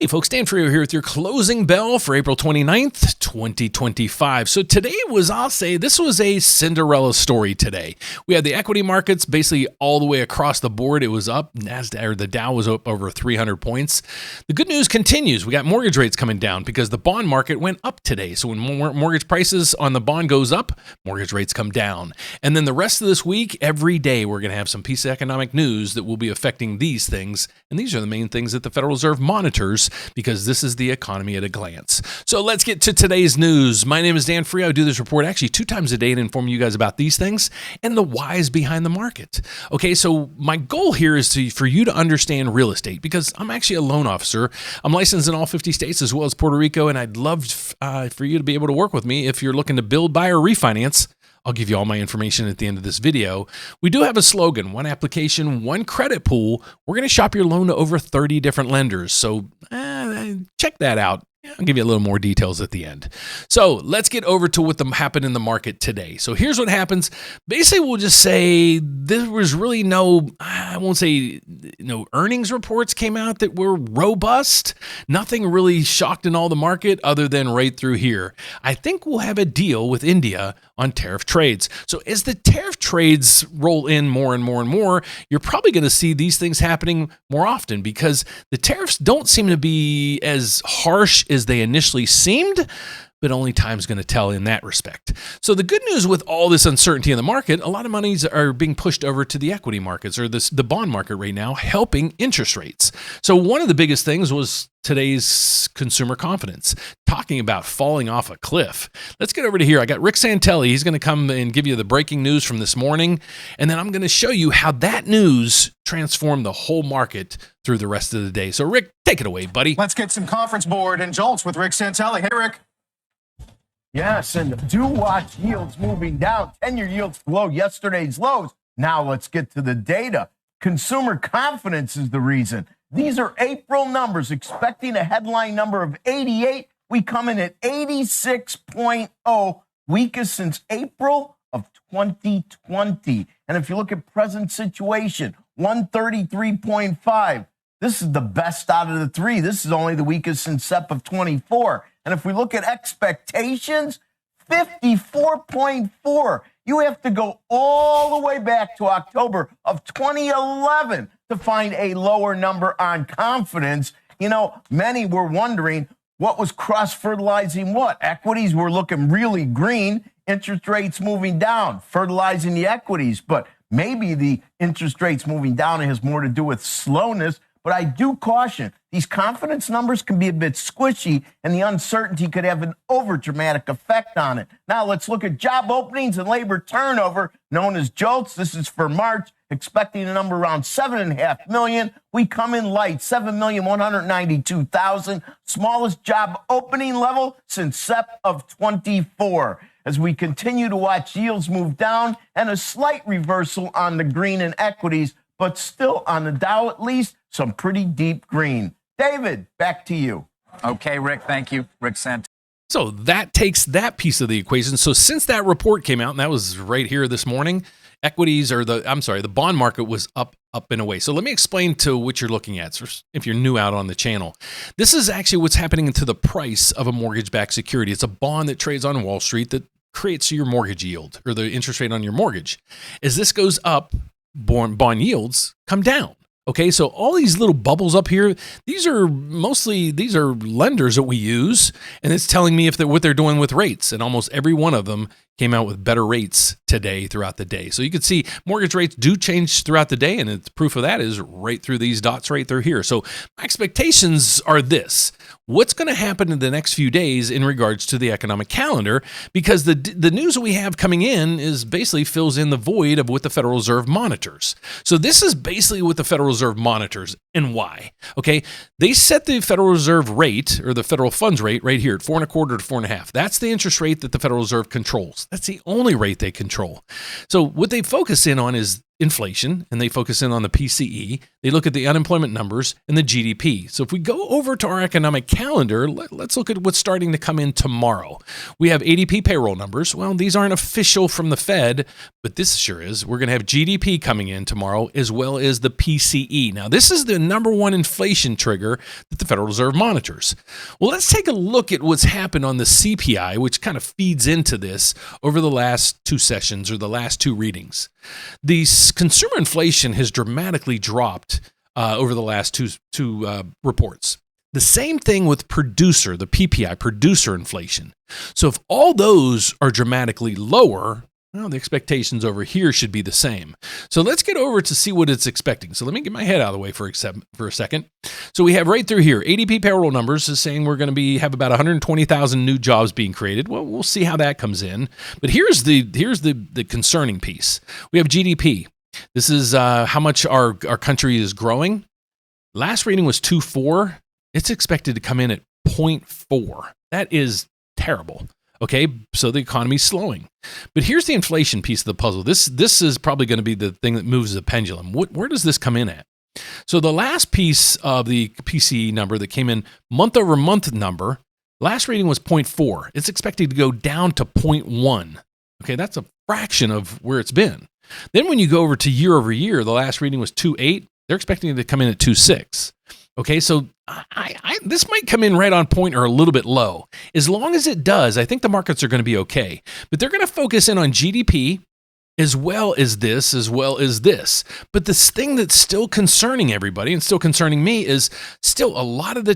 Hey folks, Dan Frio here with your closing bell for April 29th, 2025. So today this was a Cinderella story today. We had the equity markets basically all the way across the board. It was up. The Dow was up over 300 points. The good news continues. We got mortgage rates coming down because the bond market went up today. So when mortgage prices on the bond goes up, mortgage rates come down. And then the rest of this week, every day, we're going to have some piece of economic news that will be affecting these things. And these are the main things that the Federal Reserve monitors, because this is the economy at a glance. So let's get to today's news. My name is Dan Frio. I do this report actually 2 times a day to inform you guys about these things and the whys behind the market. Okay, so my goal here is for you to understand real estate, because I'm actually a loan officer. I'm licensed in all 50 states as well as Puerto Rico, and I'd love for you to be able to work with me if you're looking to build, buy, or refinance. I'll give you all my information at the end of this video. We do have a slogan: one application, one credit pool. We're going to shop your loan to over 30 different lenders. So check that out. I'll give you a little more details at the end. So let's get over to what happened in the market today. So here's what happens. Basically, we'll just say there was really no earnings reports came out that were robust. Nothing really shocked in all the market other than right through here. I think we'll have a deal with India on tariff trades. So as the tariff trades roll in more and more and more, you're probably going to see these things happening more often, because the tariffs don't seem to be as harsh as they initially seemed, but only time's going to tell in that respect. So the good news with all this uncertainty in the market, a lot of monies are being pushed over to the equity markets, or the bond market right now, helping interest rates. So one of the biggest things was today's consumer confidence, talking about falling off a cliff. Let's get over to here. I got Rick Santelli. He's going to come and give you the breaking news from this morning, and then I'm going to show you how that news transformed the whole market through the rest of the day. So Rick, take it away, buddy. Let's get some conference board and jolts with Rick Santelli. Hey, Rick. Yes, and do watch yields moving down. 10-year yields below yesterday's lows. Now let's get to the data. Consumer confidence is the reason. These are April numbers, expecting a headline number of 88. We come in at 86.0, weakest since April of 2020. And if you look at present situation, 133.5. This is the best out of the three. This is only the weakest since SEP of 24. And if we look at expectations, 54.4. You have to go all the way back to October of 2011 to find a lower number on confidence. You know, many were wondering what was cross-fertilizing what. Equities were looking really green, interest rates moving down, fertilizing the equities. But maybe the interest rates moving down has more to do with slowness. But I do caution, these confidence numbers can be a bit squishy, and the uncertainty could have an overdramatic effect on it. Now let's look at job openings and labor turnover, known as JOLTS. This is for March, expecting a number around 7.5 million. We come in light, 7,192,000, smallest job opening level since SEP of 24. As we continue to watch yields move down and a slight reversal on the green and equities, but still on the Dow at least, some pretty deep green. David, back to you. Okay, Rick, thank you. Rick Sant. So that takes that piece of the equation. So since that report came out, and that was right here this morning, the bond market was up and away. So let me explain to what you're looking at, if you're new out on the channel. This is actually what's happening to the price of a mortgage-backed security. It's a bond that trades on Wall Street that creates your mortgage yield, or the interest rate on your mortgage. As this goes up, bond yields come down. Okay, so all these little bubbles up here, these are lenders that we use, and it's telling me what they're doing with rates. And almost every one of them came out with better rates today throughout the day. So you can see mortgage rates do change throughout the day, and the proof of that is right through these dots right through here. So my expectations are this: what's going to happen in the next few days in regards to the economic calendar, because the news that we have coming in is basically fills in the void of what the Federal Reserve monitors. So this is basically what the Federal Reserve monitors and why. Okay, they set the Federal Reserve rate, or the federal funds rate, right here at 4.25 to 4.5. That's the interest rate that the Federal Reserve controls. That's the only rate they control. So what they focus in on is inflation and they focus in on the PCE. They look at the unemployment numbers and the GDP. So if we go over to our economic calendar, let's look at what's starting to come in tomorrow. We have ADP payroll numbers. Well, these aren't official from the Fed, but this sure is. We're going to have GDP coming in tomorrow as well as the PCE. Now, this is the number one inflation trigger that the Federal Reserve monitors. Well, let's take a look at what's happened on the CPI, which kind of feeds into this over the last two sessions or the last two readings. The consumer inflation has dramatically dropped over the last two reports. The same thing with producer, the PPI, producer inflation. So if all those are dramatically lower, well, the expectations over here should be the same. So let's get over to see what it's expecting. So let me get my head out of the way for a second. So we have right through here, ADP payroll numbers is saying we're going to have about 120,000 new jobs being created. Well, we'll see how that comes in. But here's the concerning piece. We have GDP. This is how much our country is growing. Last reading was 2.4. It's expected to come in at 0.4. That is terrible. Okay, so the economy's slowing. But here's the inflation piece of the puzzle. This is probably going to be the thing that moves the pendulum. Where does this come in at? So the last piece of the PCE number that came in month over month number, last reading was 0.4. It's expected to go down to 0.1. Okay, that's a fraction of where it's been. Then when you go over to year over year, the last reading was 2.8. They're expecting it to come in at 2.6. Okay, so this might come in right on point or a little bit low. As long as it does, I think the markets are going to be okay. But they're going to focus in on GDP as well as this, as well as this. But this thing that's still concerning everybody and still concerning me is still a lot of the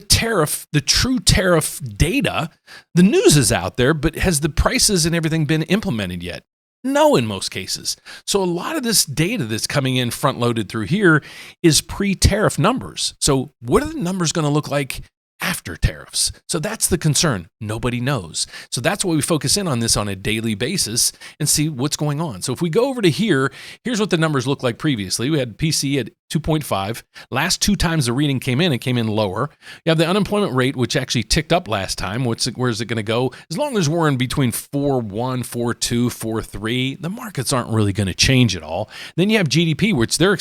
true tariff data. The news is out there, but has the prices and everything been implemented yet? No, in most cases. So a lot of this data that's coming in front loaded through here is pre-tariff numbers. So what are the numbers going to look like after tariffs? So that's the concern. Nobody knows. So that's why we focus in on this on a daily basis and see what's going on. So if we go over to here, here's what the numbers look like previously. We had PCE at 2.5. Last two times the reading came in, it came in lower. You have the unemployment rate, which actually ticked up last time. Where's it going to go? As long as we're in between 4.1, 4.2, 4.3, the markets aren't really going to change at all. Then you have GDP, which they're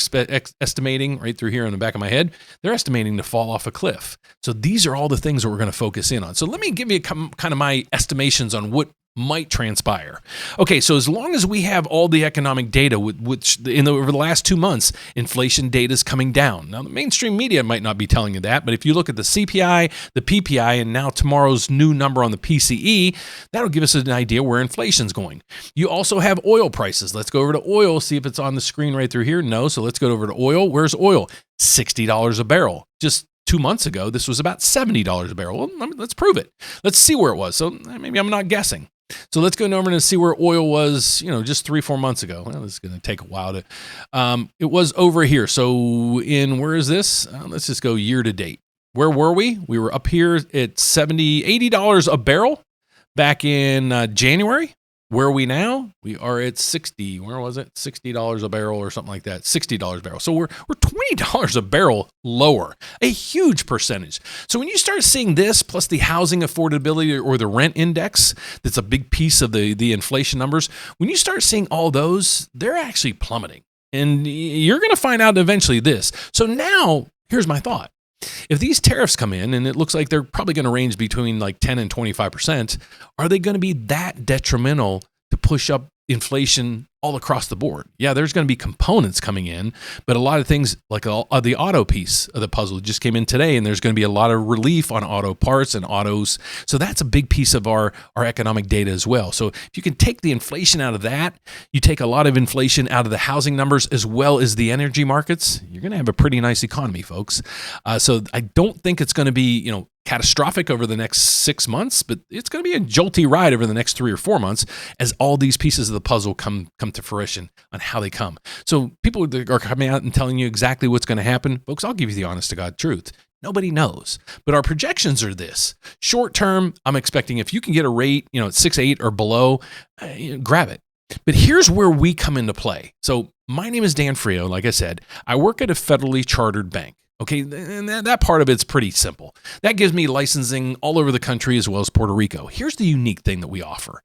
estimating right through here on the back of my head, they're estimating to fall off a cliff. So these are all the things that we're going to focus in on. So let me give you kind of my estimations on what might transpire. Okay, so as long as we have all the economic data, which over the last 2 months, inflation data is coming down. Now, the mainstream media might not be telling you that, but if you look at the CPI, the PPI, and now tomorrow's new number on the PCE, that'll give us an idea where inflation's going. You also have oil prices. Let's go over to oil, see if it's on the screen right through here. No, so let's go over to oil. Where's oil? $60 a barrel. Just 2 months ago, this was about $70 a barrel. Well, let's prove it. Let's see where it was. So maybe I'm not guessing. So let's go over and see where oil was, just 3-4 months ago. Well, it's going to take a while to, it was over here. So where is this? Let's just go year to date. Where were we? We were up here at $80 a barrel back in January. Where are we now? We are at 60. Where was it? $60 a barrel or something like that. $60 a barrel. So we're $20 a barrel lower. A huge percentage. So when you start seeing this plus the housing affordability or the rent index, that's a big piece of the inflation numbers. When you start seeing all those, they're actually plummeting. And you're going to find out eventually this. So now, here's my thought. If these tariffs come in, and it looks like they're probably going to range between like 10 and 25%, are they going to be that detrimental to push up inflation all across the board? Yeah, there's going to be components coming in, but a lot of things like the auto piece of the puzzle just came in today, and there's going to be a lot of relief on auto parts and autos. So that's a big piece of our economic data as well. So if you can take the inflation out of that, you take a lot of inflation out of the housing numbers as well as the energy markets, you're going to have a pretty nice economy, folks. So I don't think it's going to be, catastrophic over the next 6 months, but it's going to be a jolty ride over the next 3 or 4 months as all these pieces of the puzzle come to fruition on how they come. So people are coming out and telling you exactly what's going to happen. Folks, I'll give you the honest to God truth. Nobody knows. But our projections are this. Short term, I'm expecting if you can get a rate, at 6.8 or below, grab it. But here's where we come into play. So my name is Dan Frio. Like I said, I work at a federally chartered bank. Okay, and that part of it's pretty simple. That gives me licensing all over the country as well as Puerto Rico. Here's the unique thing that we offer.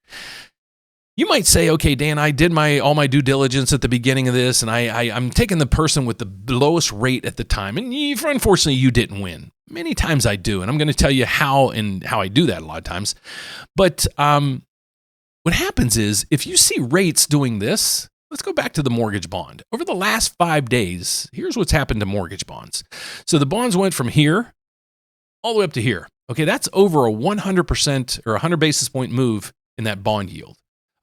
You might say, okay, Dan, I did all my due diligence at the beginning of this, and I'm taking the person with the lowest rate at the time. And unfortunately, you didn't win. Many times I do, and I'm going to tell you how I do that a lot of times. But what happens is if you see rates doing this, let's go back to the mortgage bond. Over the last 5 days, here's what's happened to mortgage bonds. So the bonds went from here all the way up to here. Okay, that's over a 100% or 100 basis point move in that bond yield.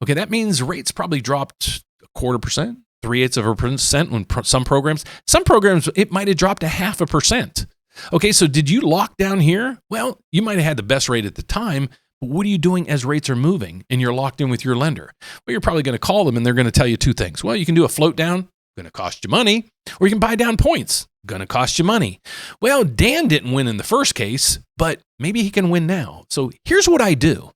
Okay, that means rates probably dropped 0.25%, 0.3% on some programs, it might have dropped 0.5%. Okay, so did you lock down here? Well, you might have had the best rate at the time, but what are you doing as rates are moving and you're locked in with your lender? Well, you're probably going to call them and they're going to tell you two things. Well, you can do a float down, going to cost you money, or you can buy down points, going to cost you money. Well, Dan didn't win in the first case, but maybe he can win now. So here's what I do.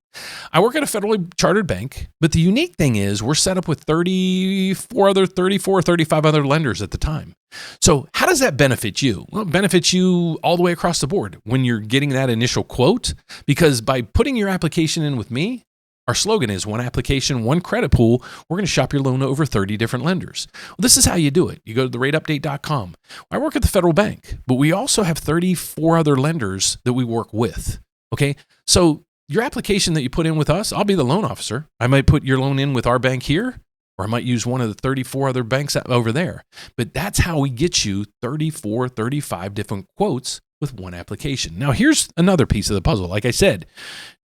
I work at a federally chartered bank, but the unique thing is we're set up with 34, 35 other lenders at the time. So how does that benefit you? Well, it benefits you all the way across the board when you're getting that initial quote, because by putting your application in with me, our slogan is one application, one credit pool. We're going to shop your loan over 30 different lenders. Well, this is how you do it. You go to therateupdate.com. I work at the federal bank, but we also have 34 other lenders that we work with. Okay. So your application that you put in with us, I'll be the loan officer. I might put your loan in with our bank here, or I might use one of the 34 other banks over there. But that's how we get you 34, 35 different quotes with one application. Now, here's another piece of the puzzle. Like I said,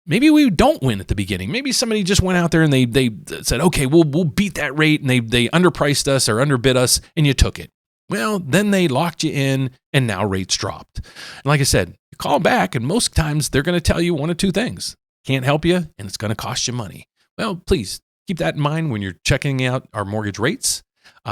maybe we don't win at the beginning. Maybe somebody just went out there and they said, okay, we'll beat that rate, and they underpriced us or underbid us, and you took it. Well, then they locked you in, and now rates dropped. And like I said, you call back, and most times they're going to tell you one of two things. Can't help you, and it's going to cost you money. Well, please keep that in mind when you're checking out our mortgage rates,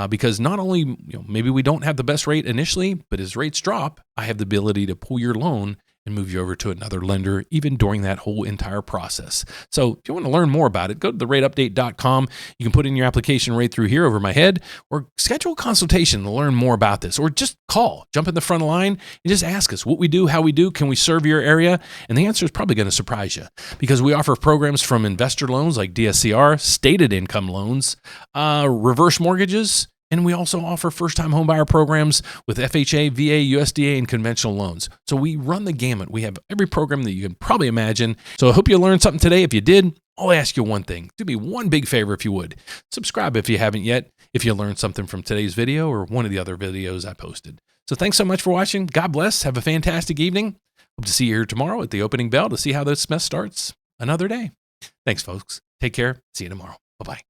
because not only maybe we don't have the best rate initially, but as rates drop, I have the ability to pull your loan and move you over to another lender, even during that whole entire process. So if you want to learn more about it, go to therateupdate.com. You can put in your application right through here over my head, or schedule a consultation to learn more about this, or just call, jump in the front line and just ask us what we do, how we do, can we serve your area? And the answer is probably going to surprise you, because we offer programs from investor loans like DSCR, stated income loans, reverse mortgages, and we also offer first-time homebuyer programs with FHA, VA, USDA, and conventional loans. So we run the gamut. We have every program that you can probably imagine. So I hope you learned something today. If you did, I'll ask you one thing. Do me one big favor if you would. Subscribe if you haven't yet, if you learned something from today's video or one of the other videos I posted. So thanks so much for watching. God bless. Have a fantastic evening. Hope to see you here tomorrow at the opening bell to see how this mess starts another day. Thanks, folks. Take care. See you tomorrow. Bye-bye.